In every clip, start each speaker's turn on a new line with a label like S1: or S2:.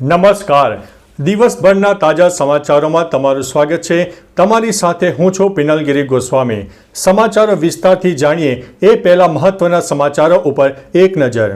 S1: નમસ્કાર. દિવસભરના તાજા સમાચારોમાં તમારું સ્વાગત છે. તમારી સાથે હું છું પિનલગીરી ગોસ્વામી. સમાચારો વિસ્તારથી જાણીએ એ પહેલા મહત્વના સમાચારો ઉપર એક નજર.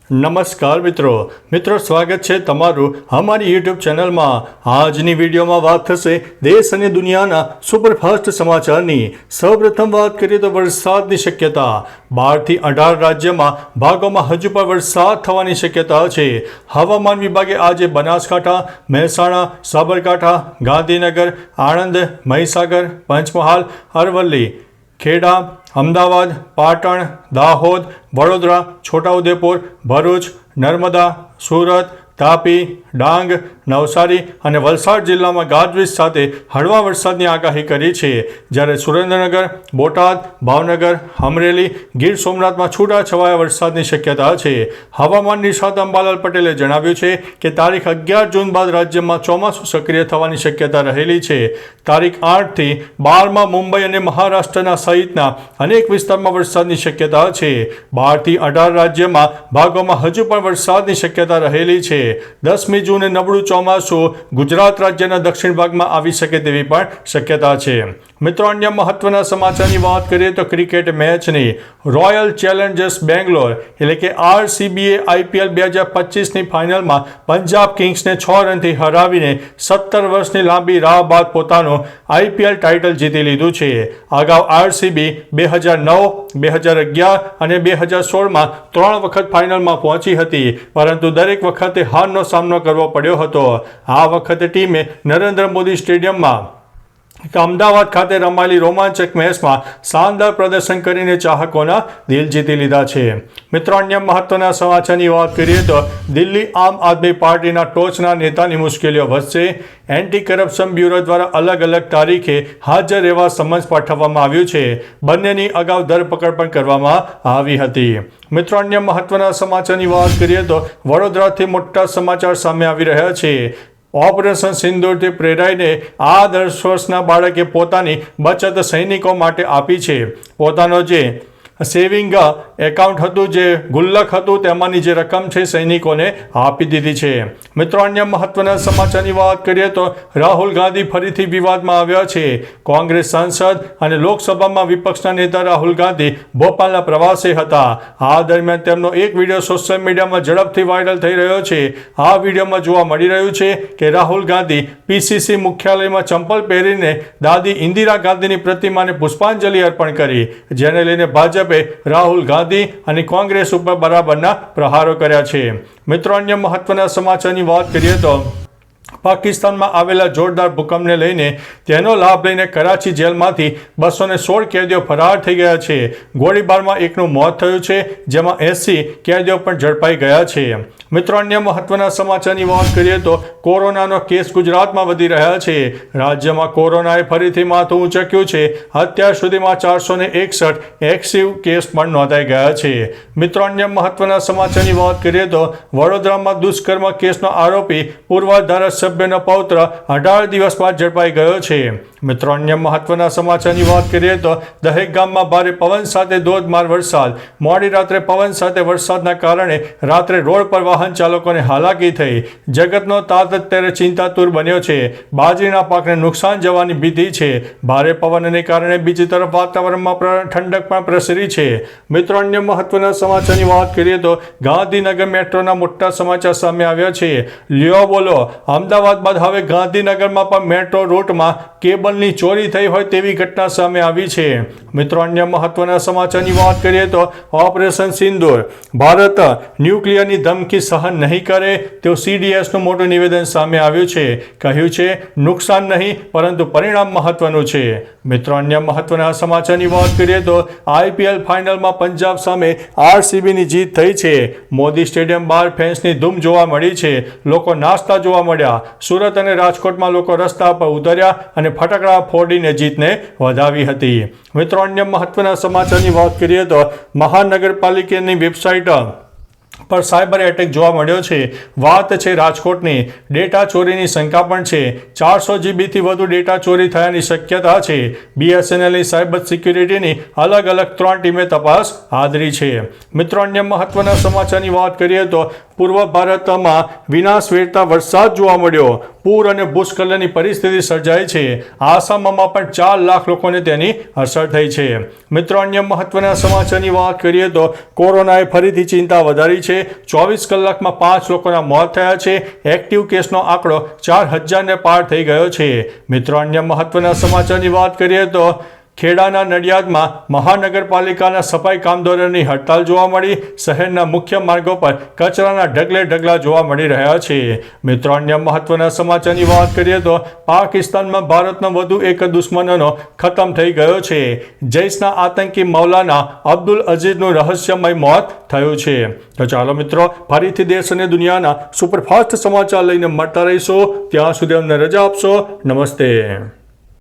S1: નમસ્કાર મિત્રો સ્વાગત છે તમારું અમારી યુટ્યુબ ચેનલમાં. આજની વિડીયોમાં વાત થશે દેશ અને દુનિયાના સુપરફાસ્ટ સમાચારની. સૌપ્રથમ વાત કરીએ તો વરસાદની શક્યતા. 12 થી 18 રાજ્યમાં ભાગોમાં હજુ પણ વરસાદ થવાની શક્યતા છે. હવામાન વિભાગે આજે બનાસકાંઠા, મહેસાણા, સાબરકાંઠા, ગાંધીનગર, આણંદ, મહીસાગર, પંચમહાલ, અરવલ્લી, ખેડા, અમદાવાદ, પાટણ, દાહોદ, વડોદરા, છોટાઉદેપુર, ભરૂચ, નર્મદા, સુરત, તાપી, ડાંગ, નવસારી અને વલસાડ જિલ્લામાં ગાજવીજ સાથે હળવા વરસાદની આગાહી કરી છે. જ્યારે સુરેન્દ્રનગર, બોટાદ, ભાવનગર, અમરેલી, ગીર સોમનાથમાં છૂટાછવાયા વરસાદની શક્યતા છે. હવામાન નિષ્ણાત અંબાલાલ પટેલે જણાવ્યું છે કે તારીખ 11 જૂન બાદ રાજ્યમાં ચોમાસું સક્રિય થવાની શક્યતા રહેલી છે. તારીખ 8 થી 12 મુંબઈ અને મહારાષ્ટ્રના સહિતના અનેક વિસ્તારમાં વરસાદની શક્યતા છે. 12 થી 18 રાજ્યમાં ભાગોમાં હજુ પણ વરસાદની શક્યતા રહેલી છે. 10મી જૂને નબળું ચોમાસું ગુજરાત રાજ્યના દક્ષિણ ભાગમાં આવી શકે તેવી પણ શક્યતા છે. મિત્રો, અન્ય મહત્વના સમાચારની વાત કરીએ તો ક્રિકેટ મેચની. રોયલ ચેલેન્જર્સ બેંગ્લોર એટલે કે RCBએ IPL 2025ની ફાઇનલમાં પંજાબ કિંગ્સને 6 રનથી હરાવીને 17 વર્ષની લાંબી રાહ બાદ પોતાનું IPL ટાઇટલ જીતી લીધું છે. અગાઉ RCB 2009, 2011 અને 2016માં 3 વખત ફાઇનલમાં પહોંચી હતી, પરંતુ દરેક વખતે હારનો સામનો કરવો પડ્યો હતો. આ વખતે ટીમે નરેન્દ્ર મોદી સ્ટેડિયમમાં અમદાવાદ ખાતે રમાયેલી રોમાંચક મેચમાં શાનદાર પ્રદર્શન કરીને ચાહકોના દિલ જીતી લીધા છે. મિત્રો, અન્ય મહત્વના સમાચારની વાત કરીએ તો દિલ્હી આમ આદમી પાર્ટીના ટોચના નેતાની મુશ્કેલીઓ વધશે. એન્ટી કરપ્શન બ્યુરો દ્વારા અલગ અલગ તારીખે હાજર રહેવા સમન્સ પાઠવવામાં આવ્યું છે. બંનેની અગાઉ ધરપકડ પણ કરવામાં આવી હતી. મિત્રો, અન્ય મહત્વના સમાચારની વાત કરીએ તો વડોદરાથી મોટા સમાચાર સામે આવી રહ્યા છે. ઓપરેશન સિંદૂરથી પ્રેરાઈને આ 10 વર્ષના બાળકે પોતાની બચત સૈનિકો માટે આપી છે. પોતાનો જે સેવિંગ એકાઉન્ટ હતું, જે ગુલ્લક હતું, તેમાંની જે રકમ છે સૈનિકોને આપી દીધી છે. મિત્રો, અન્ય મહત્વના સમાચારની વાત કરીએ તો રાહુલ ગાંધી ફરીથી વિવાદમાં આવ્યા છે. કોંગ્રેસ સાંસદ અને લોકસભામાં વિપક્ષના નેતા રાહુલ ગાંધી ભોપાલના પ્રવાસે હતા. આ દરમિયાન તેમનો એક વિડીયો સોશિયલ મીડિયામાં ઝડપથી વાયરલ થઈ રહ્યો છે. આ વિડીયોમાં જોવા મળી રહ્યું છે કે રાહુલ ગાંધી PCC મુખ્યાલયમાં ચંપલ પહેરીને દાદી ઇન્દિરા ગાંધીની પ્રતિમાને પુષ્પાંજલિ અર્પણ કરી, જેને લઈને ભાજપ રાહુલ ગાંધી અને કોંગ્રેસ ઉપર બરાબરના પ્રહારો કર્યા છે. મિત્રો, અન્ય મહત્વના સમાચારની વાત કરીએ તો પાકિસ્તાનમાં આવેલા જોરદાર ભૂકંપને લઈને તેનો લાભ લઈને કરાચી જેલમાંથી 216 કેદીઓ ફરાર થઈ ગયા છે. ગોળીબારમાં એકનું મોત થયું છે, જેમાં 80 કેદીઓ પણ ઝડપાઈ ગયા છે. મિત્રો, અન્ય મહત્વના સમાચારની વાત કરીએ તો કોરોનાનો કેસ ગુજરાતમાં વધી રહ્યા છે. રાજ્યમાં કોરોનાએ ફરીથી માથું ઊંચક્યું છે. અત્યાર સુધીમાં 461 એક્ટિવ કેસ પણ નોંધાઈ ગયા છે. મિત્રો, અન્ય મહત્વના સમાચારની વાત કરીએ તો વડોદરામાં દુષ્કર્મ કેસનો આરોપી પૂર્વ ધારાસભ્યનો પૌત્ર 18 દિવસ બાદ ઝડપાઈ ગયો છે. મિત્રો, અન્ય મહત્વના સમાચારની વાત કરીએ તો દહેક ગામમાં ભારે પવન સાથે ધોધમાર વરસાદ. મોડી રાત્રે પવન સાથે વરસાદના કારણે રાત્રે રોડ પર વાહન ચાલકોને હાલાકી થઈ. જગતનો તાત અત્યારે ચિંતાતુર બન્યો છે. બાજરીના પાકને નુકસાન જવાની ભીતિ છે. ભારે પવનને કારણે બીજી તરફ વાતાવરણમાં ઠંડક પણ પ્રસરી છે. મિત્રો, અન્ય મહત્વના સમાચારની વાત કરીએ તો ગાંધીનગર મેટ્રોના મોટા સમાચાર સામે આવ્યા છે. લ્યો બોલો, અમદાવાદ બાદ હવે ગાંધીનગરમાં પણ મેટ્રો રૂટમાં કેબલની ચોરી થઈ હોય તેવી ઘટના સામે આવી છે. મિત્રો, અન્ય મહત્વના સમાચારની વાત કરીએ તો ઓપરેશન સિંદૂર. ભારત ન્યુક્લિયરની ધમકી સહન નહીં કરે તેવું CDSનું મોટું નિવેદન સામે આવ્યું છે. કહ્યું છે નુકસાન નહીં પરંતુ પરિણામ મહત્વનું છે. મિત્રો, અન્ય મહત્વના સમાચારની વાત કરીએ તો IPL ફાઇનલમાં પંજાબ સામે RCBની જીત થઈ છે. મોદી સ્ટેડિયમ બહાર ફેન્સની ધૂમ જોવા મળી છે. લોકો નાચતા જોવા મળ્યા. સુરત અને રાજકોટમાં લોકો રસ્તા પર ઉતર્યા અને ફટાકડા ફોડીને જીતને વધાવી હતી. મિત્રો, અન્ય મહત્વના સમાચારની વાત કરીએ તો મહાનગરપાલિકાની વેબસાઇટ પર સાયબર એટેક જોવા મળ્યો છે. વાત છે રાજકોટની. ડેટા ચોરીની શંકા પણ છે. 400 જીબીથી વધુ ડેટા ચોરી થયાની શક્યતા છે. BSNLની સાયબર સિક્યુરિટીની અલગ અલગ 3 ટીમે તપાસ આદરી છે. મિત્રો, અન્ય મહત્વના સમાચારની વાત કરીએ તો પૂર્વ ભારતમાં વિનાશ વેરતા વરસાદ જોવા મળ્યો. પૂર અને ભૂસ્ખલનની પરિસ્થિતિ સર્જાઈ છે. આસામમાં પણ 4 લાખ લોકોને તેની અસર થઈ છે. મિત્રો, અન્ય મહત્વના સમાચારની વાત કરીએ તો કોરોનાએ ફરીથી ચિંતા વધારી છે. 24 કલાકમાં 5 લોકોના મોત થયા છે. એક્ટિવ કેસનો આંકડો 4000ને પાર થઈ ગયો છે. મિત્રો, અન્ય મહત્વના સમાચારની વાત કરીએ તો ખેડાના નડિયાદમાં મહાનગરપાલિકાના સફાઈ કામદારોની હડતાલ જોવા મળી. શહેરના મુખ્ય માર્ગો પર કચરાના ઢગલે ઢગલા જોવા મળી રહ્યા છે. મિત્રો, અન્ય મહત્વના સમાચારની વાત કરીએ તો પાકિસ્તાનમાં ભારતનો વધુ એક દુશ્મનનો ખતમ થઈ ગયો છે. જૈશના આતંકી મૌલાના અબ્દુલ અઝીઝનું રહસ્યમય મોત થયું છે. તો ચાલો મિત્રો, ફરીથી દેશ અને દુનિયાના સુપરફાસ્ટ સમાચાર લઈને મળતા રહીશું. ત્યાં સુધી અમને રજા આપશો. નમસ્તે.